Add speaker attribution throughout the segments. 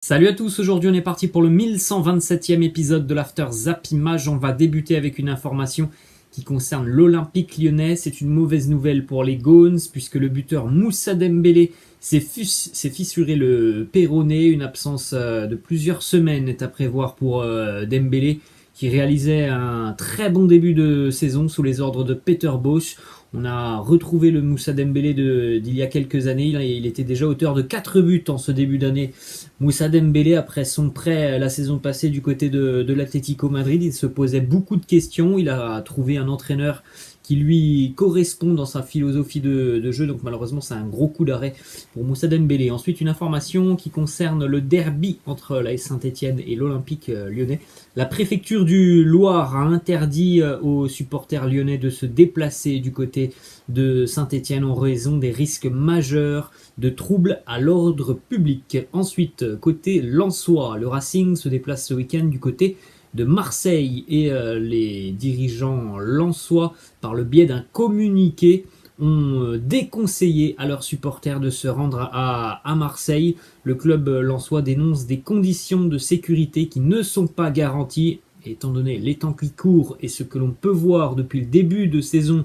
Speaker 1: Salut à tous, aujourd'hui on est parti pour le 1127e épisode de l'After Zap Image. On va débuter avec une information qui concerne l'Olympique Lyonnais. C'est une mauvaise nouvelle pour les Gaunes puisque le buteur Moussa Dembélé s'est fissuré le péroné. Une absence de plusieurs semaines est à prévoir pour Dembélé qui réalisait un très bon début de saison sous les ordres de Peter Bosz. On a retrouvé le Moussa Dembélé d'il y a quelques années. Il était déjà auteur de 4 buts en ce début d'année. Moussa Dembélé, après son prêt la saison passée du côté de l'Atlético Madrid, il se posait beaucoup de questions. Il a trouvé un entraîneur qui lui correspond dans sa philosophie de jeu. Donc malheureusement, c'est un gros coup d'arrêt pour Moussa Dembélé. Ensuite, une information qui concerne le derby entre l'AS Saint-Etienne et l'Olympique lyonnais. La préfecture du Loir a interdit aux supporters lyonnais de se déplacer du côté de Saint-Etienne en raison des risques majeurs de troubles à l'ordre public. Ensuite, côté lensois, le Racing se déplace ce week-end du côté de Marseille et les dirigeants lensois, par le biais d'un communiqué, ont déconseillé à leurs supporters de se rendre à Marseille. Le club lensois dénonce des conditions de sécurité qui ne sont pas garanties, étant donné les temps qui courent et ce que l'on peut voir depuis le début de saison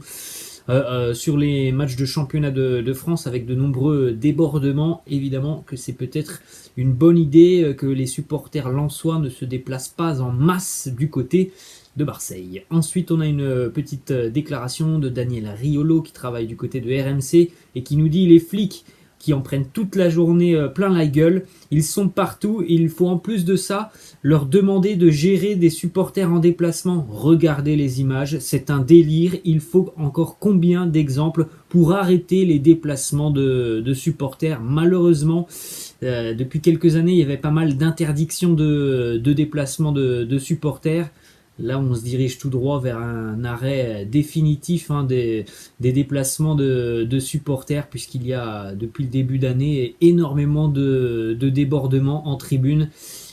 Speaker 1: sur les matchs de championnat de France avec de nombreux débordements. Évidemment que c'est peut-être une bonne idée que les supporters lensois ne se déplacent pas en masse du côté de Marseille. Ensuite, on a une petite déclaration de Daniel Riolo qui travaille du côté de RMC et qui nous dit: les flics qui en prennent toute la journée plein la gueule, ils sont partout et il faut en plus de ça leur demander de gérer des supporters en déplacement. Regardez les images, c'est un délire. Il faut encore combien d'exemples pour arrêter les déplacements de supporters? Malheureusement, depuis quelques années, il y avait pas mal d'interdictions de déplacement de supporters. Là, on se dirige tout droit vers un arrêt définitif des déplacements de supporters, puisqu'il y a, depuis le début d'année, énormément de débordements en tribune.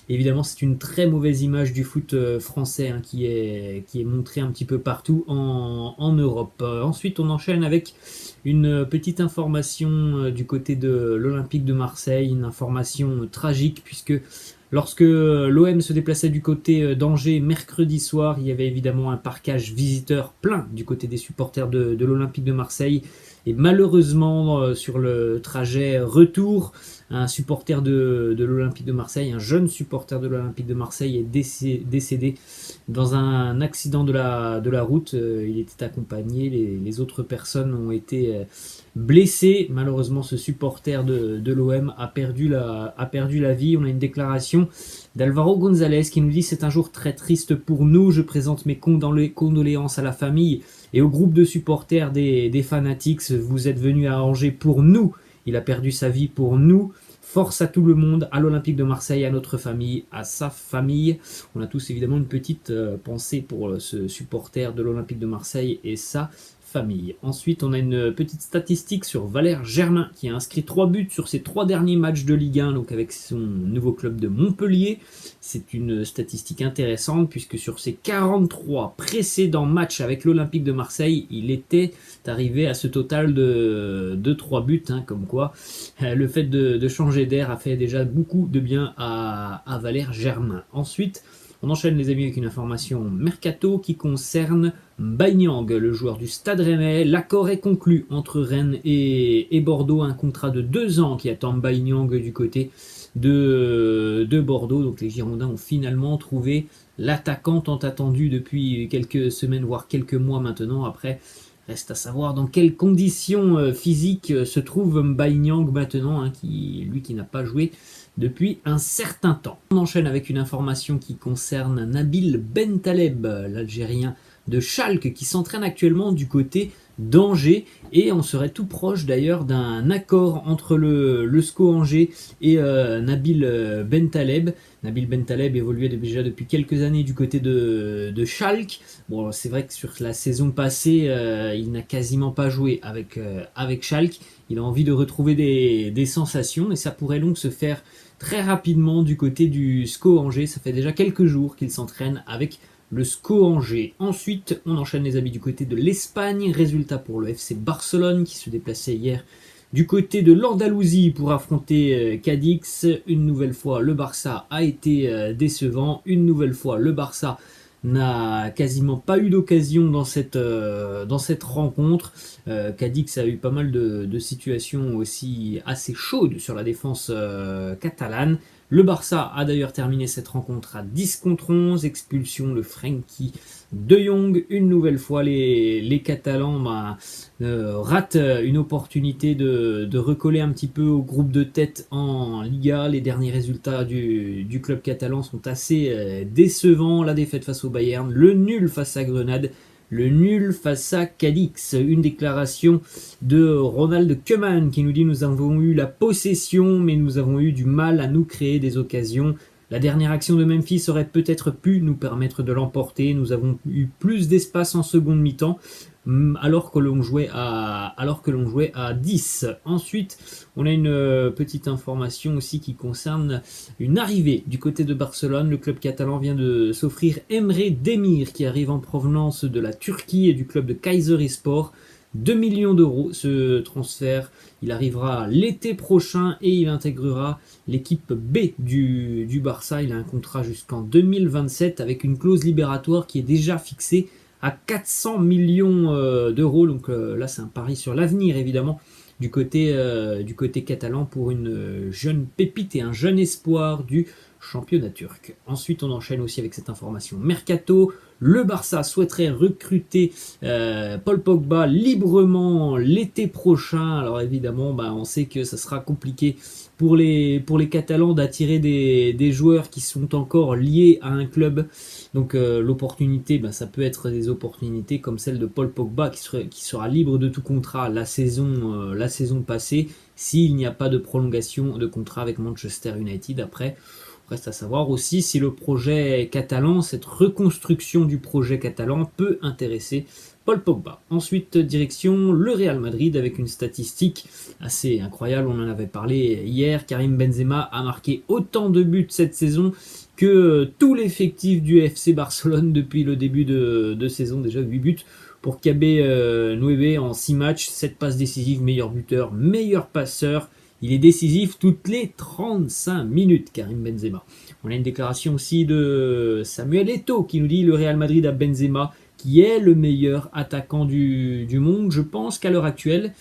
Speaker 1: Évidemment, c'est une très mauvaise image du foot français qui est montrée un petit peu partout en Europe. Ensuite, on enchaîne avec une petite information du côté de l'Olympique de Marseille, une information tragique, puisque lorsque l'OM se déplaçait du côté d'Angers mercredi soir, il y avait évidemment un parquage visiteur plein du côté des supporters de l'Olympique de Marseille. Et malheureusement, sur le trajet retour, un supporter de l'Olympique de Marseille, un jeune supporter de l'Olympique de Marseille est décédé dans un accident de la route. Il était accompagné, les autres personnes ont été blessées. Malheureusement, ce supporter de l'OM a perdu la vie. On a une déclaration d'Alvaro González qui nous dit: c'est un jour très triste pour nous, je présente mes condoléances à la famille et au groupe de supporters des Fanatics. Vous êtes venus à Angers pour nous, il a perdu sa vie pour nous. Force à tout le monde, à l'Olympique de Marseille, à notre famille, à sa famille. On a tous évidemment une petite pensée pour ce supporter de l'Olympique de Marseille et sa famille. Ensuite, on a une petite statistique sur Valère Germain qui a inscrit 3 buts sur ses 3 derniers matchs de Ligue 1, donc avec son nouveau club de Montpellier. C'est une statistique intéressante puisque sur ses 43 précédents matchs avec l'Olympique de Marseille, il était arrivé à ce total de 3 buts, comme quoi le fait de changer d'air a fait déjà beaucoup de bien à Valère Germain. Ensuite, on enchaîne les amis avec une information mercato qui concerne Mbaye Niang, le joueur du Stade Rennais. L'accord est conclu entre Rennes et Bordeaux, un contrat de 2 ans qui attend Mbaye Niang du côté de Bordeaux. Donc les Girondins ont finalement trouvé l'attaquant tant attendu depuis quelques semaines, voire quelques mois maintenant. Après, reste à savoir dans quelles conditions physiques se trouve Mbaye Niang maintenant, qui n'a pas joué depuis un certain temps. On enchaîne avec une information qui concerne Nabil Bentaleb, l'Algérien de Schalke, qui s'entraîne actuellement du côté d'Angers, et on serait tout proche d'ailleurs d'un accord entre le SCO Angers et Nabil Bentaleb. Nabil Bentaleb évoluait déjà depuis quelques années du côté de Schalke. Bon, c'est vrai que sur la saison passée, il n'a quasiment pas joué avec Schalke. Il a envie de retrouver des sensations, et ça pourrait donc se faire très rapidement du côté du SCO Angers. Ça fait déjà quelques jours qu'il s'entraîne avec le SCO Angers. Ensuite, on enchaîne les amis du côté de l'Espagne. Résultat pour le FC Barcelone qui se déplaçait hier Du côté de l'Andalousie pour affronter Cadix, une nouvelle fois le Barça a été décevant, une nouvelle fois le Barça n'a quasiment pas eu d'occasion dans cette rencontre. Cadix a eu pas mal de situations aussi assez chaudes sur la défense catalane. Le Barça a d'ailleurs terminé cette rencontre à 10 contre 11, expulsion de Frenkie de Jong. Une nouvelle fois, les Catalans ratent une opportunité de recoller un petit peu au groupe de tête en Liga. Les derniers résultats du club catalan sont assez décevants. La défaite face au Bayern, le nul face à Grenade, le nul face à Cadix. Une déclaration de Ronald Koeman qui nous dit: nous avons eu la possession mais nous avons eu du mal à nous créer des occasions. La dernière action de Memphis aurait peut-être pu nous permettre de l'emporter. Nous avons eu plus d'espace en seconde mi-temps alors que l'on jouait à 10. Ensuite, on a une petite information aussi qui concerne une arrivée du côté de Barcelone. Le club catalan vient de s'offrir Emre Demir qui arrive en provenance de la Turquie et du club de Kayserispor. 2 millions d'euros ce transfert, il arrivera l'été prochain et il intégrera l'équipe B du Barça. Il a un contrat jusqu'en 2027 avec une clause libératoire qui est déjà fixée à 400 millions d'euros. Donc là c'est un pari sur l'avenir évidemment du côté catalan pour une jeune pépite et un jeune espoir du championnat turc. Ensuite on enchaîne aussi avec cette information mercato. Le Barça souhaiterait recruter Paul Pogba librement l'été prochain. Alors évidemment, on sait que ça sera compliqué pour les Catalans d'attirer des joueurs qui sont encore liés à un club. Donc l'opportunité, ça peut être des opportunités comme celle de Paul Pogba qui sera libre de tout contrat la saison passée s'il n'y a pas de prolongation de contrat avec Manchester United après. Reste à savoir aussi si le projet catalan, cette reconstruction du projet catalan peut intéresser Paul Pogba. Ensuite, direction le Real Madrid avec une statistique assez incroyable, on en avait parlé hier. Karim Benzema a marqué autant de buts cette saison que tout l'effectif du FC Barcelone depuis le début de saison, déjà 8 buts pour Kabe Nueve en 6 matchs, 7 passes décisives, meilleur buteur, meilleur passeur. Il est décisif toutes les 35 minutes, Karim Benzema. On a une déclaration aussi de Samuel Eto'o qui nous dit: le Real Madrid a Benzema qui est le meilleur attaquant du monde. Je pense qu'à l'heure actuelle,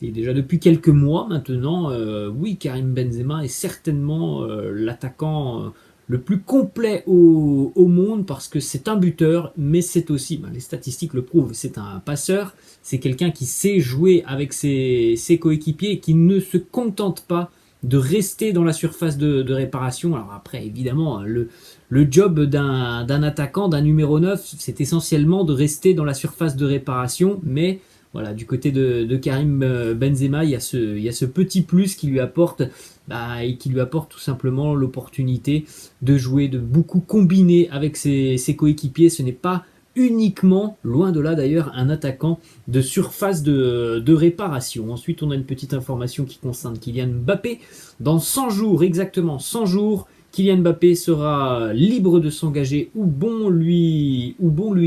Speaker 1: et déjà depuis quelques mois maintenant, oui, Karim Benzema est certainement l'attaquant le plus complet au monde parce que c'est un buteur, mais c'est aussi, les statistiques le prouvent, c'est un passeur, c'est quelqu'un qui sait jouer avec ses coéquipiers et qui ne se contente pas de rester dans la surface de réparation. Alors après, évidemment, le job d'un attaquant, d'un numéro 9, c'est essentiellement de rester dans la surface de réparation, mais voilà, du côté de Karim Benzema, il y a ce petit plus qui lui apporte tout simplement l'opportunité de jouer, de beaucoup combiner avec ses coéquipiers. Ce n'est pas uniquement, loin de là d'ailleurs, un attaquant de surface de réparation. Ensuite, on a une petite information qui concerne Kylian Mbappé. Dans 100 jours, exactement 100 jours, Kylian Mbappé sera libre de s'engager où bon lui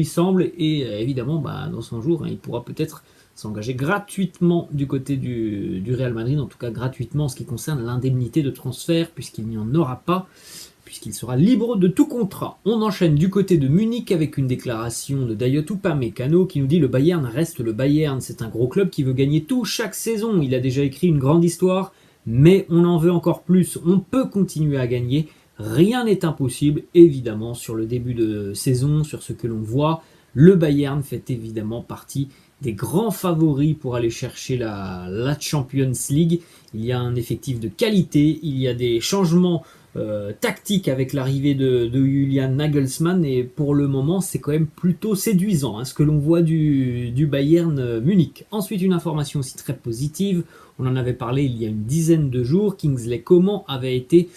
Speaker 1: semble. Et évidemment, dans 100 jours, il pourra peut-être s'engager gratuitement du côté du Real Madrid, en tout cas gratuitement en ce qui concerne l'indemnité de transfert, puisqu'il n'y en aura pas, puisqu'il sera libre de tout contrat. On enchaîne du côté de Munich avec une déclaration de Dayot Upamecano qui nous dit: le Bayern reste le Bayern, c'est un gros club qui veut gagner tout chaque saison, il a déjà écrit une grande histoire, mais on en veut encore plus, on peut continuer à gagner, rien n'est impossible, évidemment, sur le début de saison, sur ce que l'on voit, le Bayern fait évidemment partie des grands favoris pour aller chercher la Champions League. Il y a un effectif de qualité, il y a des changements tactiques avec l'arrivée de Julian Nagelsmann et pour le moment c'est quand même plutôt séduisant ce que l'on voit du Bayern Munich. Ensuite, une information aussi très positive, on en avait parlé il y a une dizaine de jours, Kingsley Coman avait été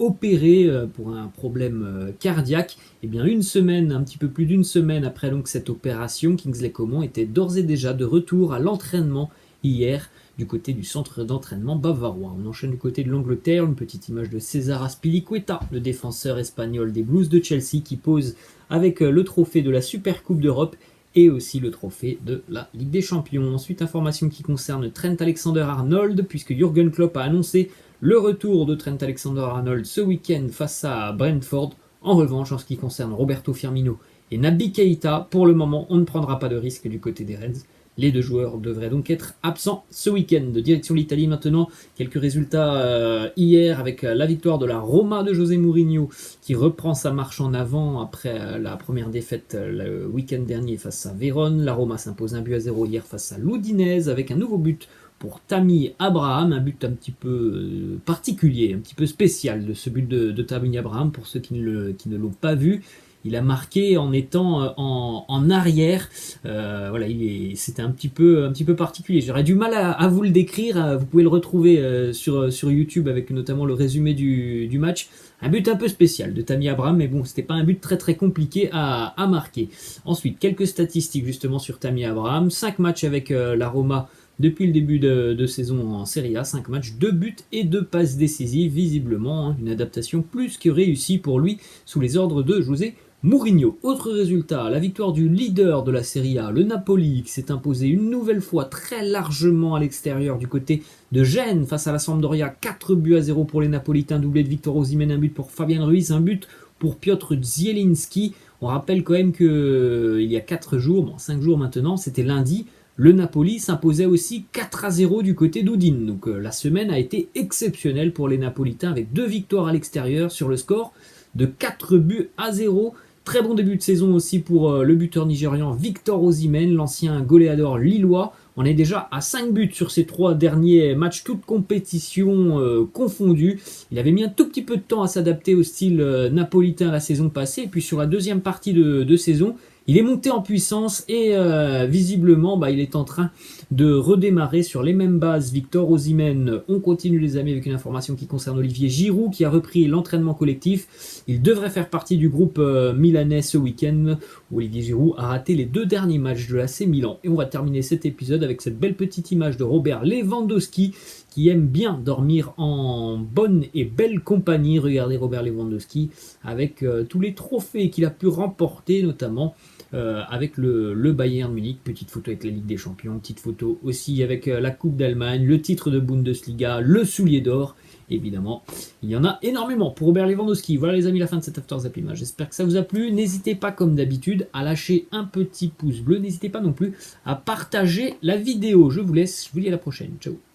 Speaker 1: opéré pour un problème cardiaque. Et bien un petit peu plus d'une semaine après donc cette opération, Kingsley Coman était d'ores et déjà de retour à l'entraînement hier du côté du centre d'entraînement bavarois. On enchaîne du côté de l'Angleterre, une petite image de César Azpilicueta, le défenseur espagnol des Blues de Chelsea qui pose avec le trophée de la Super Coupe d'Europe et aussi le trophée de la Ligue des Champions. Ensuite, information qui concerne Trent Alexander-Arnold, puisque Jürgen Klopp a annoncé le retour de Trent Alexander-Arnold ce week-end face à Brentford. En revanche, en ce qui concerne Roberto Firmino et Naby Keïta, pour le moment, on ne prendra pas de risque du côté des Reds. Les deux joueurs devraient donc être absents ce week-end. Direction l'Italie maintenant, quelques résultats hier avec la victoire de la Roma de José Mourinho qui reprend sa marche en avant après la première défaite le week-end dernier face à Vérone. La Roma s'impose 1-0 hier face à l'Udinese avec un nouveau but pour Tammy Abraham, un but un petit peu particulier, un petit peu spécial de ce but de Tammy Abraham pour ceux qui ne l'ont pas vu. Il a marqué en étant en arrière. Voilà, c'était un petit peu particulier. J'aurais du mal à vous le décrire. Vous pouvez le retrouver sur YouTube avec notamment le résumé du match. Un but un peu spécial de Tammy Abraham, mais bon, c'était pas un but très compliqué à marquer. Ensuite, quelques statistiques justement sur Tammy Abraham. 5 matchs avec la Roma depuis le début de saison en Serie A, 5 matchs, 2 buts et 2 passes décisives, visiblement une adaptation plus que réussie pour lui sous les ordres de José Mourinho. Autre résultat, la victoire du leader de la Serie A, le Napoli, qui s'est imposé une nouvelle fois très largement à l'extérieur du côté de Gênes face à la Sampdoria, 4-0 pour les Napolitains, doublé de Victor Osimhen, un but pour Fabien Ruiz, un but pour Piotr Zielinski. On rappelle quand même qu'il y a 4 jours, 5 jours maintenant, c'était lundi, le Napoli s'imposait aussi 4-0 du côté d'Udine. Donc la semaine a été exceptionnelle pour les Napolitains avec 2 victoires à l'extérieur sur le score de 4-0. Très bon début de saison aussi pour le buteur nigérian Victor Osimhen, l'ancien goléador lillois. On est déjà à 5 buts sur ces 3 derniers matchs, toutes compétitions confondues. Il avait mis un tout petit peu de temps à s'adapter au style napolitain la saison passée. Et puis sur la deuxième partie de saison, il est monté en puissance et visiblement il est en train de redémarrer sur les mêmes bases. Victor Osimhen, on continue les amis avec une information qui concerne Olivier Giroud qui a repris l'entraînement collectif. Il devrait faire partie du groupe milanais ce week-end. Olivier Giroud a raté les 2 derniers matchs de l'AC Milan. Et on va terminer cet épisode avec cette belle petite image de Robert Lewandowski qui aime bien dormir en bonne et belle compagnie. Regardez Robert Lewandowski avec tous les trophées qu'il a pu remporter, notamment avec le Bayern Munich. Petite photo avec la Ligue des Champions, petite photo aussi avec la Coupe d'Allemagne, le titre de Bundesliga, le soulier d'or. Évidemment, il y en a énormément pour Robert Lewandowski. Voilà les amis, la fin de cet After Zapping. J'espère que ça vous a plu. N'hésitez pas comme d'habitude à lâcher un petit pouce bleu. N'hésitez pas non plus à partager la vidéo. Je vous laisse, je vous dis à la prochaine. Ciao.